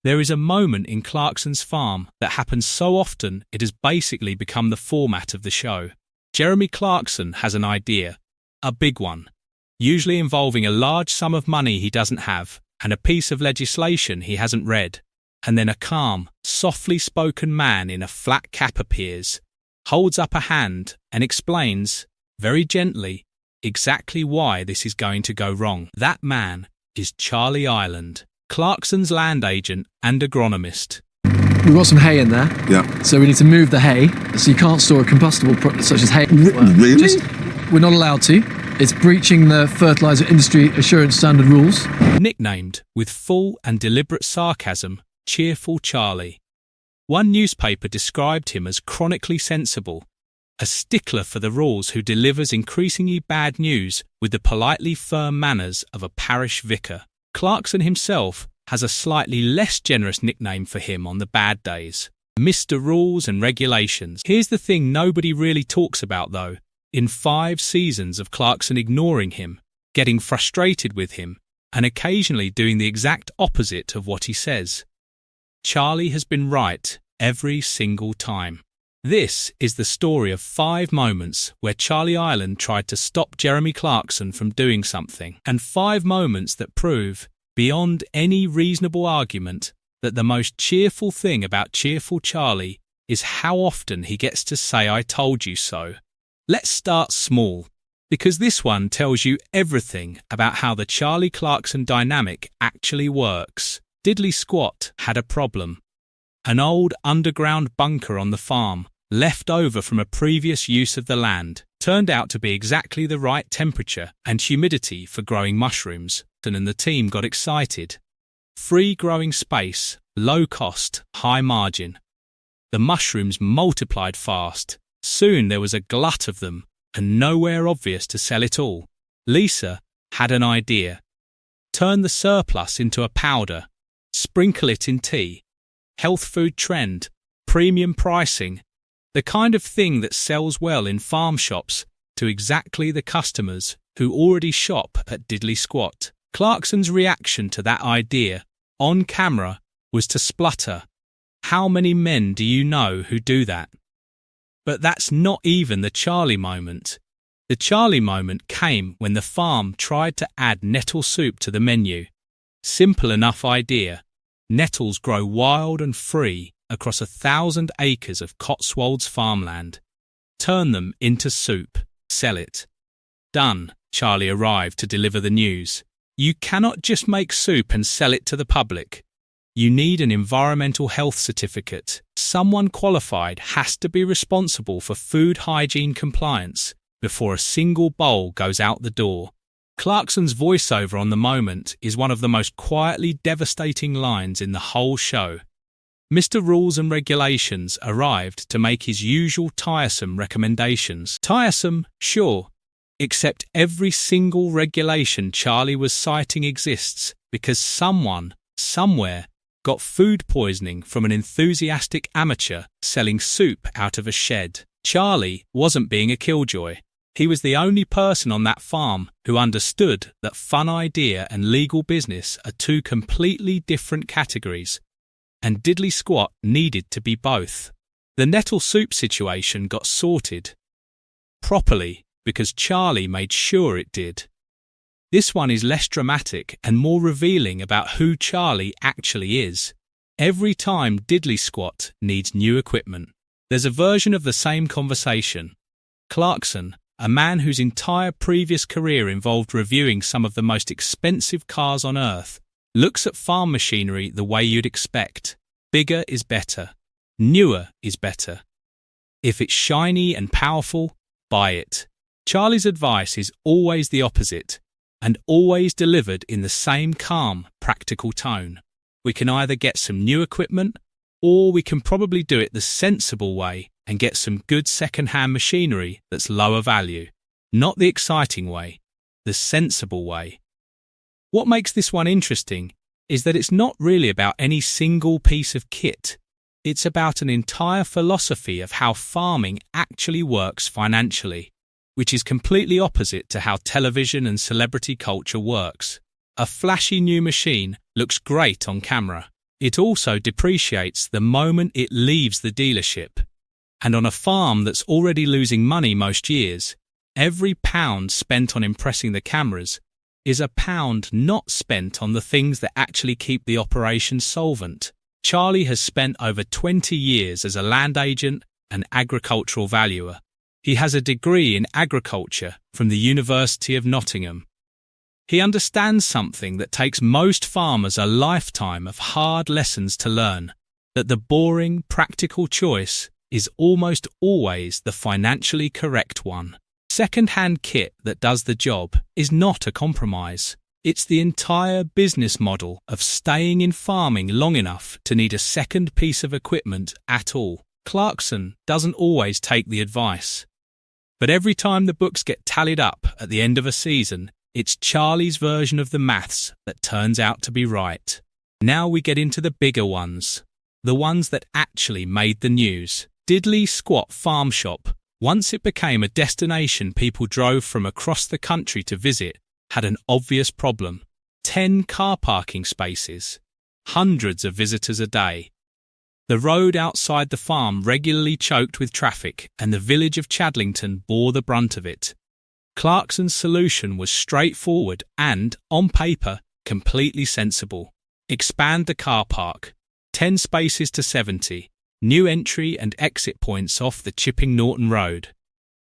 There is a moment in Clarkson's farm that happens so often it has basically become the format of the show. Jeremy Clarkson has an idea, a big one, usually involving a large sum of money he doesn't have and a piece of legislation he hasn't read. And then a calm, softly spoken man in a flat cap appears, holds up a hand and explains, very gently, exactly why this is going to go wrong. That man is Charlie Ireland, Clarkson's land agent and agronomist. We've got some hay in there. Yeah. So we need to move the hay, so you can't store a combustible product such as hay. Really? We're not allowed to. It's breaching the fertilizer industry assurance standard rules. Nicknamed, with full and deliberate sarcasm, Cheerful Charlie. One newspaper described him as chronically sensible, a stickler for the rules who delivers increasingly bad news with the politely firm manners of a parish vicar. Clarkson himself has a slightly less generous nickname for him on the bad days, Mr. Rules and Regulations. Here's the thing nobody really talks about though. In 5 seasons of Clarkson ignoring him, getting frustrated with him, and occasionally doing the exact opposite of what he says, Charlie has been right every single time. This is the story of 5 moments where Charlie Ireland tried to stop Jeremy Clarkson from doing something, and 5 moments that prove, beyond any reasonable argument, that the most cheerful thing about Cheerful Charlie is how often he gets to say "I told you so." Let's start small, because this one tells you everything about how the Charlie Clarkson dynamic actually works. Diddley Squat had a problem. An old underground bunker on the farm, left over from a previous use of the land, turned out to be exactly the right temperature and humidity for growing mushrooms, and the team got excited. Free growing space, low cost, high margin. The mushrooms multiplied fast. Soon there was a glut of them, and nowhere obvious to sell it all. Lisa had an idea. Turn the surplus into a powder. Sprinkle it in tea. Health food trend. Premium pricing. The kind of thing that sells well in farm shops to exactly the customers who already shop at Diddley Squat. Clarkson's reaction to that idea, on camera, was to splutter. How many men do you know who do that? But that's not even the Charlie moment. The Charlie moment came when the farm tried to add nettle soup to the menu. Simple enough idea. Nettles grow wild and free across 1,000 acres of Cotswolds farmland. Turn them into soup. Sell it. Done. Charlie arrived to deliver the news. You cannot just make soup and sell it to the public. You need an environmental health certificate. Someone qualified has to be responsible for food hygiene compliance before a single bowl goes out the door. Clarkson's voiceover on the moment is one of the most quietly devastating lines in the whole show. Mr. Rules and Regulations arrived to make his usual tiresome recommendations. Tiresome, sure, except every single regulation Charlie was citing exists because someone, somewhere, got food poisoning from an enthusiastic amateur selling soup out of a shed. Charlie wasn't being a killjoy. He was the only person on that farm who understood that fun idea and legal business are 2 completely different categories, and Diddley Squat needed to be both. The nettle soup situation got sorted properly because Charlie made sure it did. This one is less dramatic and more revealing about who Charlie actually is. Every time Diddley Squat needs new equipment, there's a version of the same conversation. Clarkson, a man whose entire previous career involved reviewing some of the most expensive cars on earth, looks at farm machinery the way you'd expect. Bigger is better. Newer is better. If it's shiny and powerful, buy it. Charlie's advice is always the opposite, and always delivered in the same calm, practical tone. We can either get some new equipment, or we can probably do it the sensible way and get some good second-hand machinery that's lower value. Not the exciting way, the sensible way. What makes this one interesting is that it's not really about any single piece of kit. It's about an entire philosophy of how farming actually works financially, which is completely opposite to how television and celebrity culture works. A flashy new machine looks great on camera, It also depreciates the moment it leaves the dealership. And on a farm that's already losing money most years, every pound spent on impressing the cameras is a pound not spent on the things that actually keep the operation solvent. Charlie has spent over 20 years as a land agent and agricultural valuer. He has a degree in agriculture from the University of Nottingham. He understands something that takes most farmers a lifetime of hard lessons to learn, that the boring, practical choice is almost always the financially correct one. Second-hand kit that does the job is not a compromise. It's the entire business model of staying in farming long enough to need a second piece of equipment at all. Clarkson doesn't always take the advice. But every time the books get tallied up at the end of a season, it's Charlie's version of the maths that turns out to be right. Now we get into the bigger ones. The ones that actually made the news. Diddley Squat Farm Shop, once it became a destination people drove from across the country to visit, had an obvious problem. 10 car parking spaces. Hundreds of visitors a day. The road outside the farm regularly choked with traffic, and the village of Chadlington bore the brunt of it. Clarkson's solution was straightforward and, on paper, completely sensible. Expand the car park. 10 spaces to 70. New entry and exit points off the Chipping Norton Road.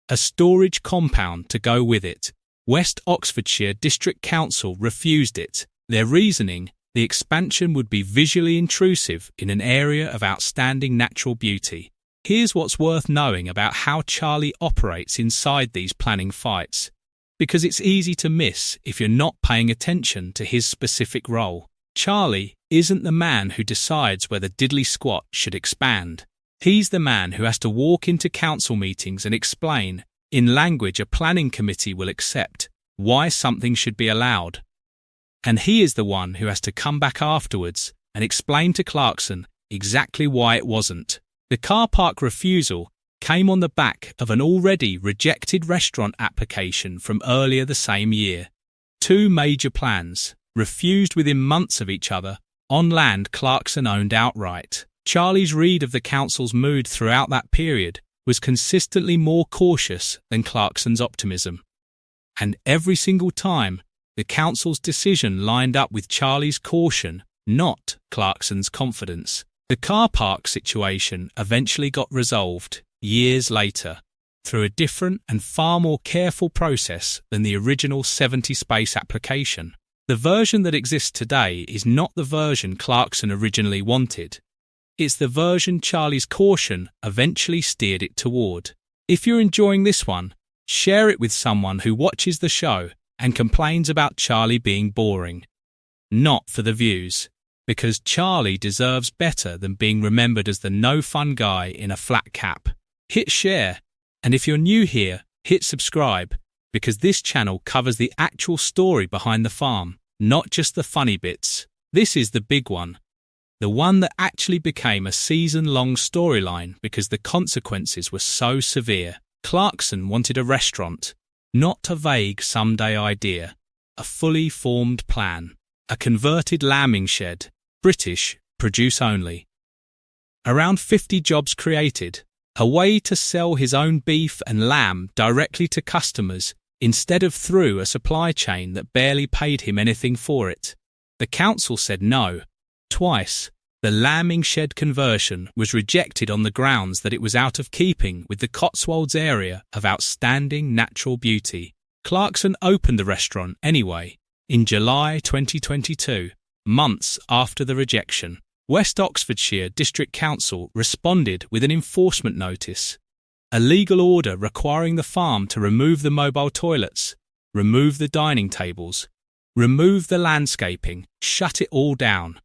A storage compound to go with it. West Oxfordshire District Council refused it. Their reasoning: the expansion would be visually intrusive in an area of outstanding natural beauty. Here's what's worth knowing about how Charlie operates inside these planning fights, because it's easy to miss if you're not paying attention to his specific role. Charlie isn't the man who decides whether Diddley Squat should expand. He's the man who has to walk into council meetings and explain, in language a planning committee will accept, why something should be allowed. And he is the one who has to come back afterwards and explain to Clarkson exactly why it wasn't. The car park refusal came on the back of an already rejected restaurant application from earlier the same year. 2 major plans, refused within months of each other, on land Clarkson owned outright. Charlie's read of the council's mood throughout that period was consistently more cautious than Clarkson's optimism. And every single time, the council's decision lined up with Charlie's caution, not Clarkson's confidence. The car park situation eventually got resolved, years later, through a different and far more careful process than the original 70-space application. The version that exists today is not the version Clarkson originally wanted. It's the version Charlie's caution eventually steered it toward. If you're enjoying this one, share it with someone who watches the show and complains about Charlie being boring. Not for the views, because Charlie deserves better than being remembered as the no-fun guy in a flat cap. Hit share, and if you're new here, hit subscribe, because this channel covers the actual story behind the farm, not just the funny bits. This is the big one. The one that actually became a season-long storyline because the consequences were so severe. Clarkson wanted a restaurant, not a vague someday idea, a fully formed plan. A converted lambing shed, British, produce only. Around 50 jobs created, a way to sell his own beef and lamb directly to customers instead of through a supply chain that barely paid him anything for it. The council said no. Twice, the lambing shed conversion was rejected on the grounds that it was out of keeping with the Cotswolds area of outstanding natural beauty. Clarkson opened the restaurant anyway, in July 2022, months after the rejection. West Oxfordshire District Council responded with an enforcement notice, a legal order requiring the farm to remove the mobile toilets, remove the dining tables, remove the landscaping, shut it all down.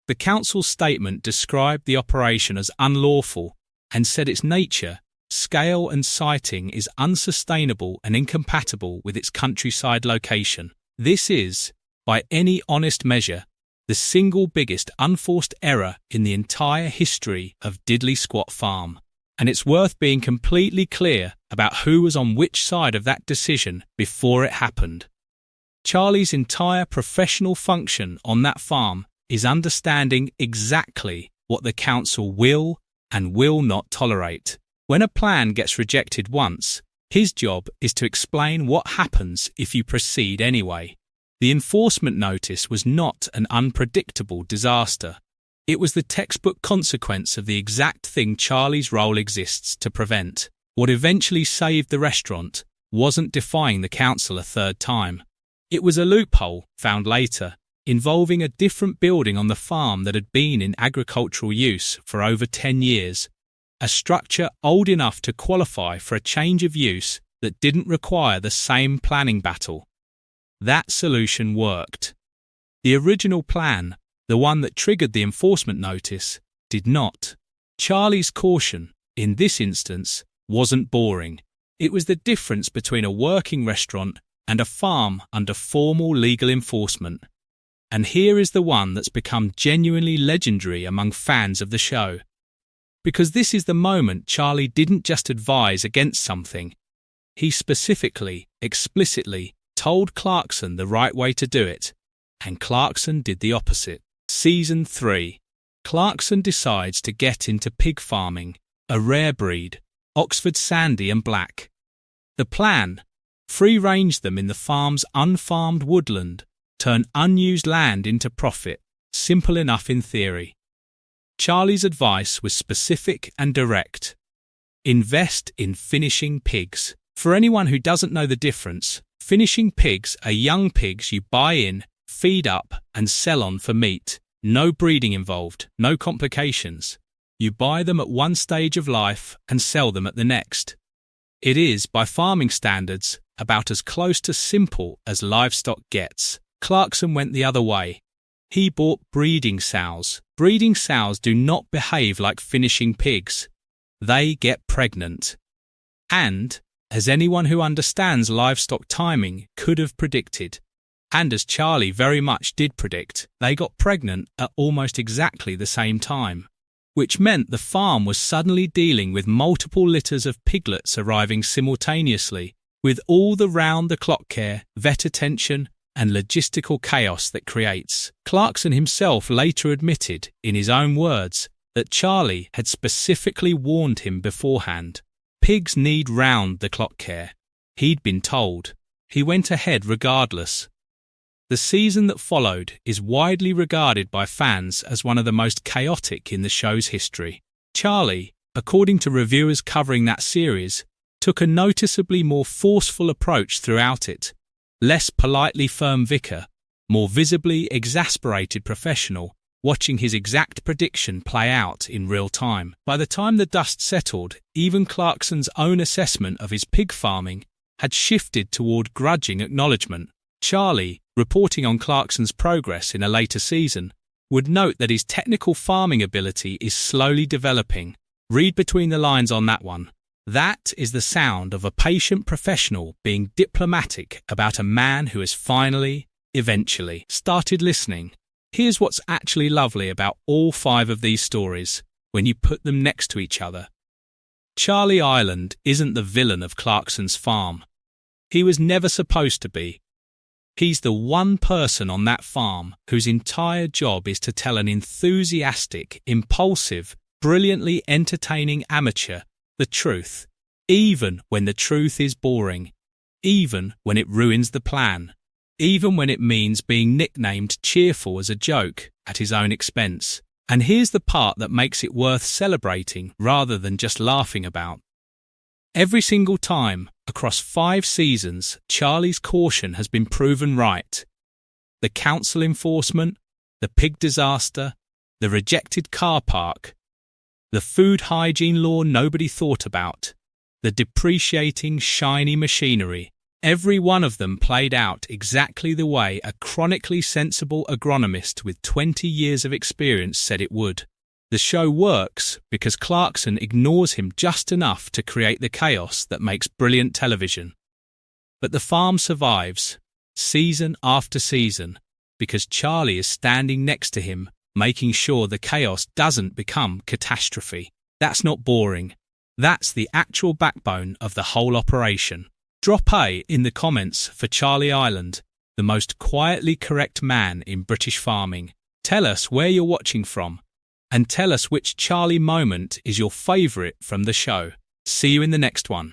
The council's statement described the operation as unlawful and said its nature, scale and siting is unsustainable and incompatible with its countryside location. This is, by any honest measure, the single biggest unforced error in the entire history of Diddley Squat Farm. And it's worth being completely clear about who was on which side of that decision before it happened. Charlie's entire professional function on that farm is understanding exactly what the council will and will not tolerate. When a plan gets rejected once, his job is to explain what happens if you proceed anyway. The enforcement notice was not an unpredictable disaster. It was the textbook consequence of the exact thing Charlie's role exists to prevent. What eventually saved the restaurant wasn't defying the council a third time. It was a loophole, found later, involving a different building on the farm that had been in agricultural use for over 10 years, a structure old enough to qualify for a change of use that didn't require the same planning battle. That solution worked. The original plan, the one that triggered the enforcement notice, did not. Charlie's caution, in this instance, wasn't boring. It was the difference between a working restaurant and a farm under formal legal enforcement. And here is the one that's become genuinely legendary among fans of the show. Because this is the moment Charlie didn't just advise against something. He specifically, explicitly, told Clarkson the right way to do it, and Clarkson did the opposite. Season 3. Clarkson decides to get into pig farming, a rare breed, Oxford Sandy and Black. The plan: free-range them in the farm's unfarmed woodland, turn unused land into profit. Simple enough in theory. Charlie's advice was specific and direct. Invest in finishing pigs. For anyone who doesn't know the difference, finishing pigs are young pigs you buy in, feed up, and sell on for meat. No breeding involved, no complications. You buy them at one stage of life and sell them at the next. It is, by farming standards, about as close to simple as livestock gets. Clarkson went the other way. He bought breeding sows. Breeding sows do not behave like finishing pigs. They get pregnant. And, as anyone who understands livestock timing could have predicted, and as Charlie very much did predict, they got pregnant at almost exactly the same time, which meant the farm was suddenly dealing with multiple litters of piglets arriving simultaneously, with all the round-the-clock care, vet attention, and logistical chaos that creates. Clarkson himself later admitted, in his own words, that Charlie had specifically warned him beforehand. Pigs need round-the-clock care. He'd been told. He went ahead regardless. The season that followed is widely regarded by fans as one of the most chaotic in the show's history. Charlie, according to reviewers covering that series, took a noticeably more forceful approach throughout it. Less politely firm vicar, more visibly exasperated professional, watching his exact prediction play out in real time. By the time the dust settled, even Clarkson's own assessment of his pig farming had shifted toward grudging acknowledgement. Charlie, reporting on Clarkson's progress in a later season, would note that his technical farming ability is slowly developing. Read between the lines on that one. That is the sound of a patient professional being diplomatic about a man who has finally, eventually, started listening. Here's what's actually lovely about all 5 of these stories when you put them next to each other. Charlie Ireland isn't the villain of Clarkson's farm. He was never supposed to be. He's the one person on that farm whose entire job is to tell an enthusiastic, impulsive, brilliantly entertaining amateur the truth, even when the truth is boring, even when it ruins the plan, even when it means being nicknamed Cheerful as a joke at his own expense. And here's the part that makes it worth celebrating rather than just laughing about. Every single time, across 5 seasons, Charlie's caution has been proven right. The council enforcement, the pig disaster, the rejected car park, the food hygiene law nobody thought about, the depreciating, shiny machinery. Every one of them played out exactly the way a chronically sensible agronomist with 20 years of experience said it would. The show works because Clarkson ignores him just enough to create the chaos that makes brilliant television. But the farm survives, season after season, because Charlie is standing next to him, making sure the chaos doesn't become catastrophe. That's not boring. That's the actual backbone of the whole operation. Drop A in the comments for Charlie Ireland, the most quietly correct man in British farming. Tell us where you're watching from, and tell us which Charlie moment is your favourite from the show. See you in the next one.